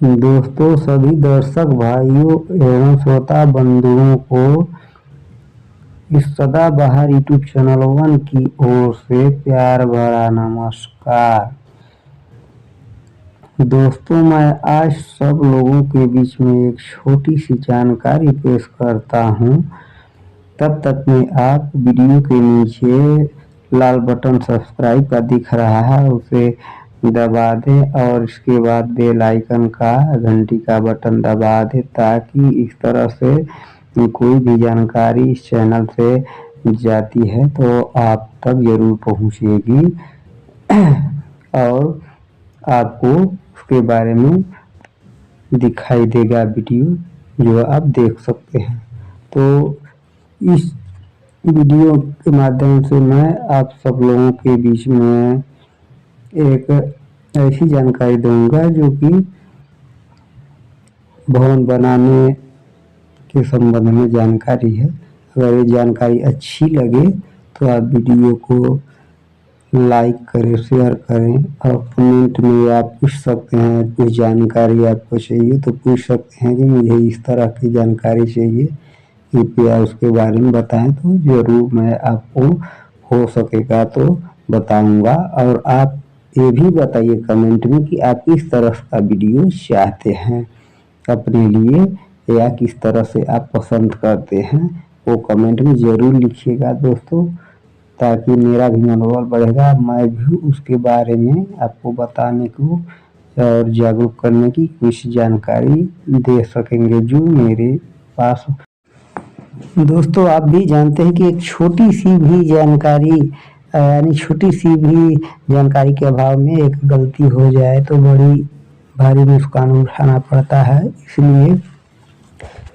दोस्तों, सभी दर्शक भाइयों एवं श्रोता बंधुओं को इस सदाबहार यूट्यूब चैनल वन की ओर से प्यार भरा नमस्कार। दोस्तों, मैं आज सब लोगों के बीच में एक छोटी सी जानकारी पेश करता हूँ। तब तक में आप वीडियो के नीचे लाल बटन सब्सक्राइब का दिख रहा है, उसे दबा दें और इसके बाद बेल आइकन का घंटी का बटन दबा दें, ताकि इस तरह से कोई भी जानकारी इस चैनल से जाती है तो आप तक जरूर पहुँचेगी और आपको उसके बारे में दिखाई देगा वीडियो जो आप देख सकते हैं। तो इस वीडियो के माध्यम से मैं आप सब लोगों के बीच में एक ऐसी जानकारी दूंगा जो कि भवन बनाने के संबंध में जानकारी है। अगर ये जानकारी अच्छी लगे तो आप वीडियो को लाइक करें, शेयर करें और कमेंट में आप पूछ सकते हैं। कुछ जानकारी आपको चाहिए तो पूछ सकते हैं कि मुझे इस तरह की जानकारी चाहिए, कृपया उसके बारे में बताएं, तो ज़रूर मैं आपको हो सकेगा तो बताऊंगा। और आप ये भी बताइए कमेंट में कि आप किस तरह का वीडियो चाहते हैं अपने लिए, या किस तरह से आप पसंद करते हैं, वो कमेंट में ज़रूर लिखिएगा दोस्तों, ताकि मेरा भी मनोबल बढ़ेगा, मैं भी उसके बारे में आपको बताने को और जागरूक करने की कुछ जानकारी दे सकेंगे जो मेरे पास। दोस्तों, आप भी जानते हैं कि एक छोटी सी भी जानकारी यानी छोटी सी भी जानकारी के अभाव में एक गलती हो जाए तो बड़ी भारी नुकसान उठाना पड़ता है। इसलिए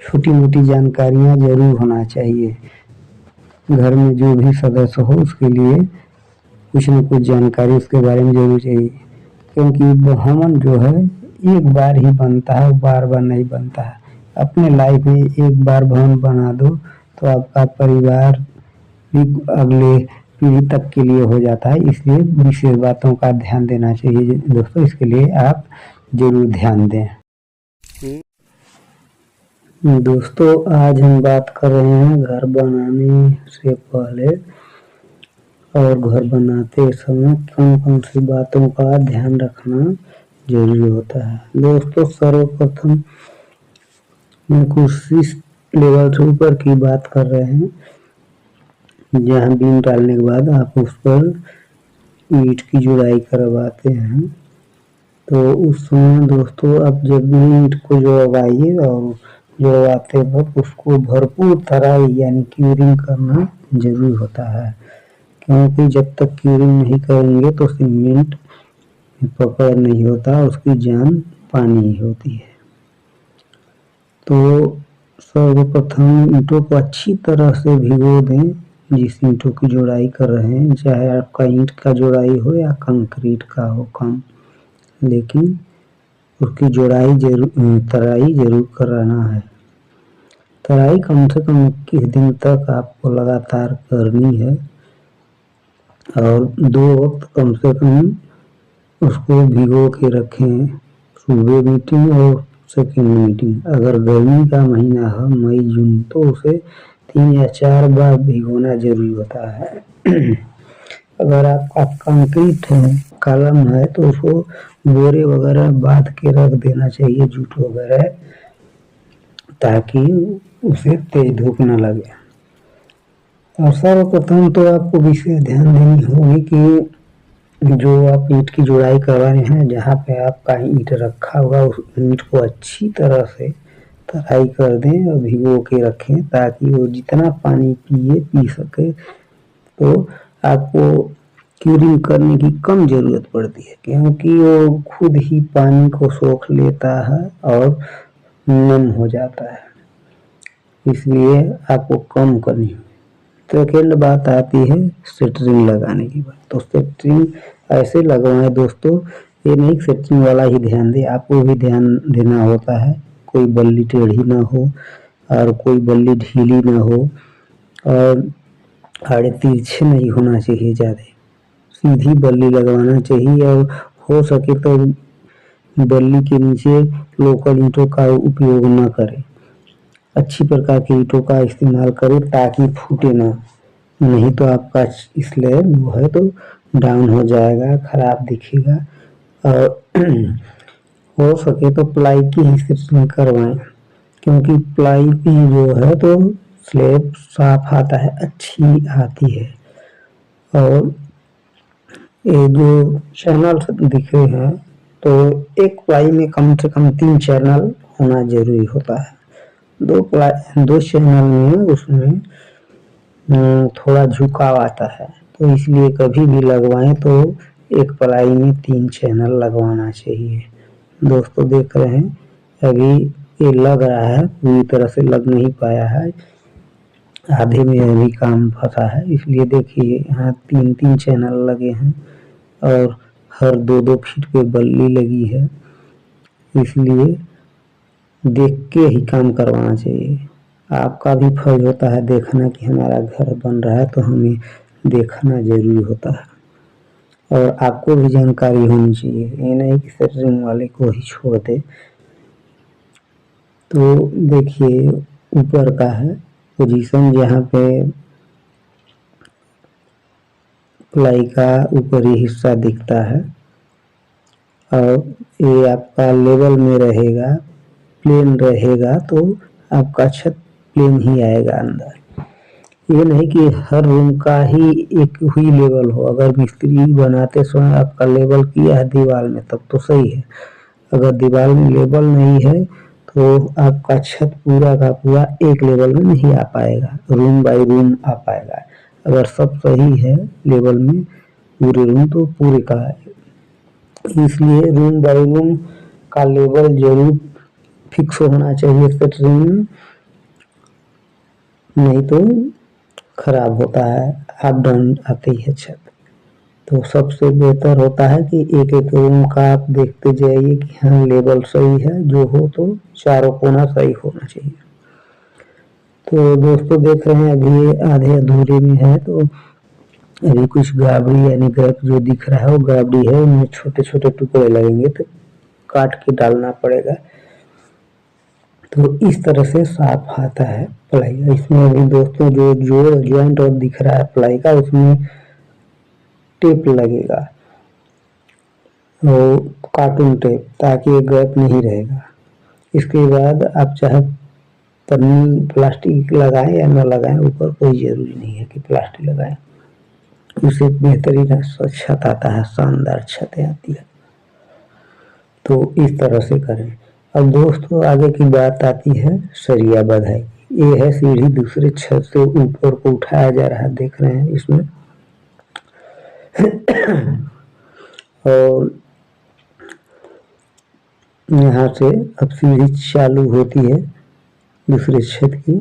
छोटी मोटी जानकारियां जरूर होना चाहिए। घर में जो भी सदस्य हो उसके लिए कुछ न कुछ जानकारी उसके बारे में जरूर चाहिए, क्योंकि भवन जो है एक बार ही बनता है, बार बार नहीं बनता है। अपने लाइफ में एक बार भवन बना दो तो आपका परिवार भी अगले पीढ़ी तक के लिए हो जाता है। इसलिए विशेष बातों का ध्यान देना चाहिए दोस्तों, इसके लिए आप जरूर ध्यान दें। दोस्तों, आज हम बात कर रहे हैं घर बनाने से पहले और घर बनाते समय कौन कौन सी बातों का ध्यान रखना जरूरी होता है। दोस्तों, सर्वप्रथम मैं कुछ इस लेवल से ऊपर की बात कर रहे हैं, जहाँ बीम डालने के बाद आप उस पर ईंट की जुड़ाई करवाते हैं। तो उस समय दोस्तों, आप जब भी ईंट को जुड़वाइए और जुड़वाते वक्त उसको भरपूर तराई यानी क्यूरिंग करना जरूरी होता है, क्योंकि जब तक क्यूरिंग नहीं करेंगे तो सीमेंट पकड़ नहीं होता, उसकी जान पानी ही होती है। तो सर्वप्रथम ईंटों को अच्छी तरह से भिगो दें, जिस ईंटों की जुड़ाई कर रहे हैं, चाहे आपका ईंट का जुड़ाई हो या कंक्रीट का हो कम, लेकिन उसकी जुड़ाई तराई जरूर कराना है। तराई कम से कम 21 दिन तक आपको लगातार करनी है और 2 वक्त कम से कम उसको भिगो के रखें, सुबह मीटिंग और सेकेंड मीटिंग। अगर गर्मी का महीना है मई जून तो उसे 3 या 4 बार भिगोना जरूरी होता है। अगर आपका कंक्रीट है, कॉलम है, तो उसको बोरे वगैरह बांध के रख देना चाहिए, जूट वगैरह, ताकि उसे तेज धूप न लगे। और सर्वप्रथम तो आपको विशेष ध्यान देनी होगी कि जो आप ईंट की जुड़ाई करवा रहे हैं, जहाँ पे आपका ईंट रखा होगा उस ईंट को अच्छी तरह से तराई कर दें और भिगो के रखें, ताकि वो जितना पानी पी सके। तो आपको क्यूरिंग करने की कम ज़रूरत पड़ती है, क्योंकि वो खुद ही पानी को सोख लेता है और नम हो जाता है, इसलिए आपको कम करनी है। तो सेकेंड बात आती है सेटरिंग लगाने की बात। तो सेटरिंग ऐसे लगवाएं दोस्तों, ये नहीं सेटरिंग वाला ही ध्यान दे, आपको भी ध्यान देना होता है। कोई बल्ली टेढ़ी ना हो और कोई बल्ली ढीली ना हो, और आड़े तिरछे नहीं होना चाहिए, ज़्यादा सीधी बल्ली लगवाना चाहिए। और हो सके तो बल्ली के नीचे लोकल ईंटों का उपयोग न करें। अच्छी प्रकार के ईंटों का इस्तेमाल करें ताकि फूटे ना, नहीं तो आपका स्लैब जो है तो डाउन हो जाएगा, खराब दिखेगा। और हो सके तो प्लाई की ही सेटिंग करवाएं, क्योंकि प्लाई की जो है तो स्लैब साफ आता है, अच्छी आती है। और ये जो चैनल दिख रहे हैं तो एक प्लाई में कम से कम 3 चैनल होना जरूरी होता है। दो चैनल में उसमें थोड़ा झुकाव आता है, तो इसलिए कभी भी लगवाएं तो एक प्लाई में 3 चैनल लगवाना चाहिए। दोस्तों देख रहे हैं अभी ये लग रहा है, पूरी तरह से लग नहीं पाया है, आधे में अभी काम फंसा है। इसलिए देखिए यहाँ 3 चैनल लगे हैं और हर 2-2 फीट पे बल्ली लगी है, इसलिए देख के ही काम करवाना चाहिए। आपका भी फर्ज होता है देखना कि हमारा घर बन रहा है, तो हमें देखना जरूरी होता है और आपको भी जानकारी होनी चाहिए, ये नहीं कि सेंटरिंग वाले को ही छोड़ दे। तो देखिए ऊपर का है पोजीशन, जहाँ पे प्लाई का ऊपरी हिस्सा दिखता है और ये आपका लेवल में रहेगा, प्लेन रहेगा, तो आपका छत प्लेन ही आएगा अंदर। ये नहीं कि हर रूम का ही एक ही लेवल हो। अगर मिस्त्री बनाते समय आपका लेवल किया है दीवार में तब तो सही है, अगर दीवार में लेवल नहीं है तो आपका छत पूरा का पूरा एक लेवल में नहीं आ पाएगा, रूम बाय रूम आ पाएगा। अगर सब सही है लेवल में पूरे रूम तो पूरे का है। इसलिए रूम बाय रूम का लेवल जरूर फिक्स होना चाहिए सेंटरिंग में, नहीं तो खराब होता है, अप डाउन आती है छत। तो सबसे बेहतर होता है कि एक एक रूम का आप देखते जाइए कि हाँ लेवल सही है, जो हो तो चारों कोना सही होना चाहिए। तो दोस्तों देख रहे हैं अभी ये आधे अधूरे में है, तो अभी कुछ गाबड़ी यानी गैप जो दिख रहा है वो गाबड़ी है, उनमें छोटे छोटे टुकड़े लगेंगे तो काट के डालना पड़ेगा। तो इस तरह से साफ आता है प्लाई। इसमें अभी दोस्तों जो जोड़ ज्वाइंट और दिख रहा है प्लाई का, उसमें टेप लगेगा, वो कार्टून टेप, ताकि ये गैप नहीं रहेगा। इसके बाद आप चाहे पन्नी प्लास्टिक लगाएं या न लगाएं, ऊपर कोई जरूरी नहीं है कि प्लास्टिक लगाएं, उससे बेहतरीन छत आता है, शानदार छत आती है। तो इस तरह से करें। अब दोस्तों आगे की बात आती है सरिया बधाई। ये है सीढ़ी दूसरे छत से ऊपर को उठाया जा रहा है, देख रहे हैं इसमें। और यहाँ से अब सीढ़ी चालू होती है दूसरे छत की।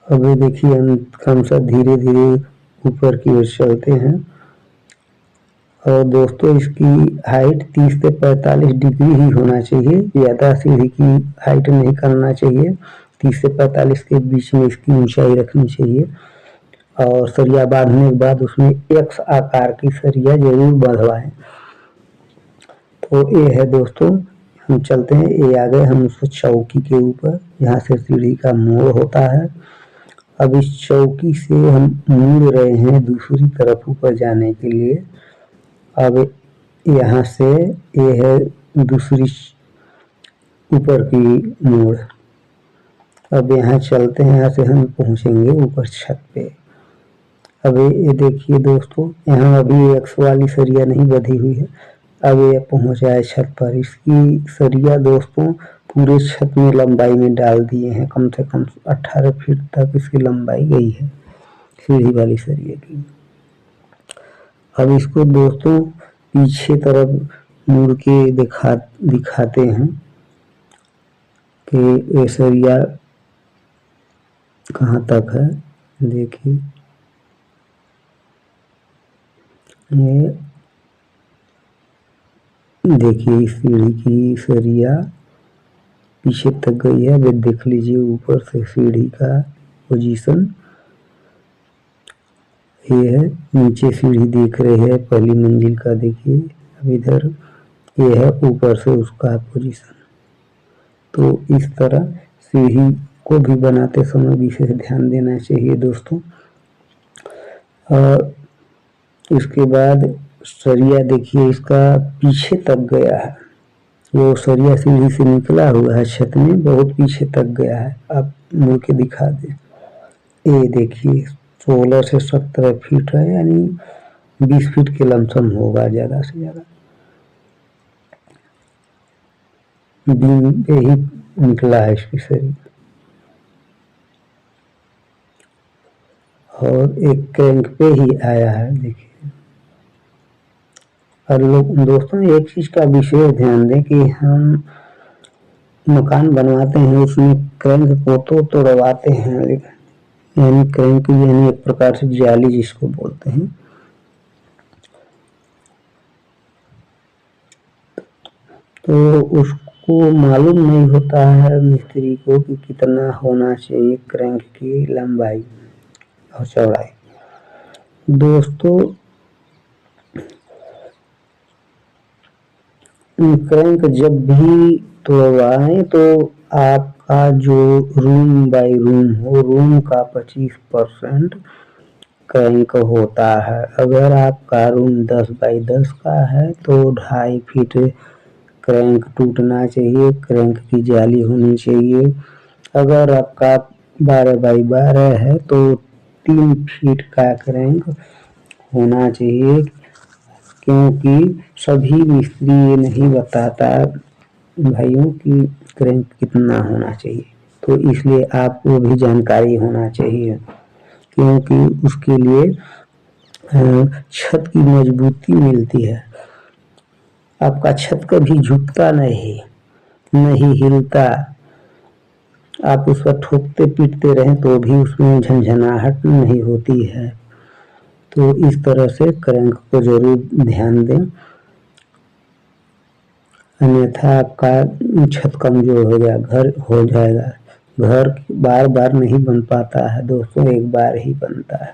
अब ये देखिए हम सब धीरे धीरे ऊपर की ओर चलते हैं। और दोस्तों इसकी हाइट 30 से 45 डिग्री ही होना चाहिए, ज़्यादा सीढ़ी की हाइट नहीं करना चाहिए। 30 से 45 के बीच में इसकी ऊंचाई रखनी चाहिए। और सरिया बांधने के बाद उसमें एक्स आकार की सरिया जरूर बंधवाएं। तो ये है दोस्तों, हम चलते हैं, ये आ गए हम उस चौकी के ऊपर, यहाँ से सीढ़ी का मोड़ होता है। अब इस चौकी से हम मुड़ रहे हैं दूसरी तरफ ऊपर जाने के लिए। अब यहाँ से ये है दूसरी ऊपर की मोड़। अब यहाँ चलते हैं, यहाँ से हम पहुँचेंगे ऊपर छत पे। अब ये देखिए दोस्तों, यहाँ अभी एक्स वाली सरिया नहीं बंधी हुई है, अब ये पहुँचा है छत पर। इसकी सरिया दोस्तों पूरे छत में लंबाई में डाल दिए हैं, कम से कम 18 फीट तक इसकी लंबाई गई है सीढ़ी वाली सरिया की। अब इसको दोस्तों पीछे तरफ मुड़ के दिखाते हैं कि ये सरिया कहाँ तक है। देखिए ये देखिए इस सीढ़ी की सरिया पीछे तक गई है। अब देख लीजिए ऊपर से सीढ़ी का पोजीशन ये है। नीचे सीढ़ी दिख रही है पहली मंजिल का, देखिए अब इधर ये है ऊपर से उसका पोजीशन। तो इस तरह सीढ़ी को भी बनाते समय विशेष ध्यान देना चाहिए दोस्तों। और इसके बाद सरिया देखिए इसका पीछे तक गया है, वो सरिया सीढ़ी से निकला हुआ है छत में, बहुत पीछे तक गया है। आप मुड़ के दिखा दें, ये देखिए 16 से 17 फीट है, यानी 20 फीट के लमसम होगा ज़्यादा से ज़्यादा। बीम पे ही निकला है इसकी सरिया। और एक क्रैंक पे ही आया है देखिए। और लोग दोस्तों एक चीज़ का विशेष ध्यान दें कि हम मकान बनवाते हैं उसमें क्रैंक को तो तोड़वाते हैं, यानी क्रैंक यानी एक प्रकार से जाली जिसको बोलते हैं। तो उसको मालूम नहीं होता है मिस्त्री को कि कितना होना चाहिए क्रैंक की लंबाई और चौड़ाई। दोस्तों क्रैंक जब भी तोड़वाएं तो आपका जो रूम बाई रूम हो, रूम का 25% क्रैंक होता है। अगर आपका रूम 10 बाई 10 का है तो 2.5 फीट क्रैंक टूटना चाहिए, क्रैंक की जाली होनी चाहिए। अगर आपका 12 बाई 12 है तो 3 फीट का क्रैंक होना चाहिए, क्योंकि सभी मिस्त्री ये नहीं बताता भाइयों कि क्रैंक कितना होना चाहिए। तो इसलिए आपको भी जानकारी होना चाहिए, क्योंकि उसके लिए छत की मजबूती मिलती है। आपका छत कभी झुकता नहीं, नहीं हिलता। आप उस पर ठोकते पीटते रहें तो भी उसमें झंझनाहट नहीं होती है। तो इस तरह से क्रैंक को जरूर ध्यान दें, अन्यथा आपका छत कमजोर हो गया, घर हो जाएगा। घर बार बार नहीं बन पाता है दोस्तों, एक बार ही बनता है।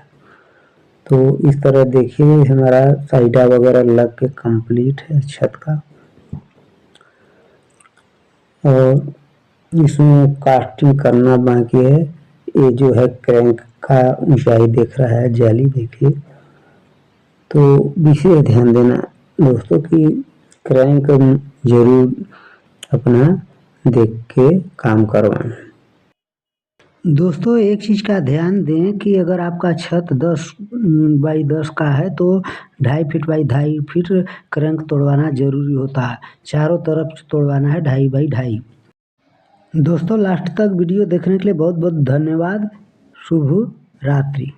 तो इस तरह देखिए हमारा साइडा वगैरह लग के कंप्लीट है छत का। और इसमें कास्टिंग करना बाकी है। ये जो है क्रैंक का ऊंचाई देख रहा है, जाली देखिए। तो विशेष ध्यान देना दोस्तों कि क्रैंक जरूर अपना देख के काम करवाएं। दोस्तों एक चीज़ का ध्यान दें कि अगर आपका छत 10 बाई 10 का है तो 2.5 फीट बाई 2.5 फीट क्रैंक तोड़वाना जरूरी होता है। चारों तरफ तोड़वाना है 2.5 बाई 2.5। दोस्तों लास्ट तक वीडियो देखने के लिए बहुत बहुत धन्यवाद। शुभ रात्रि।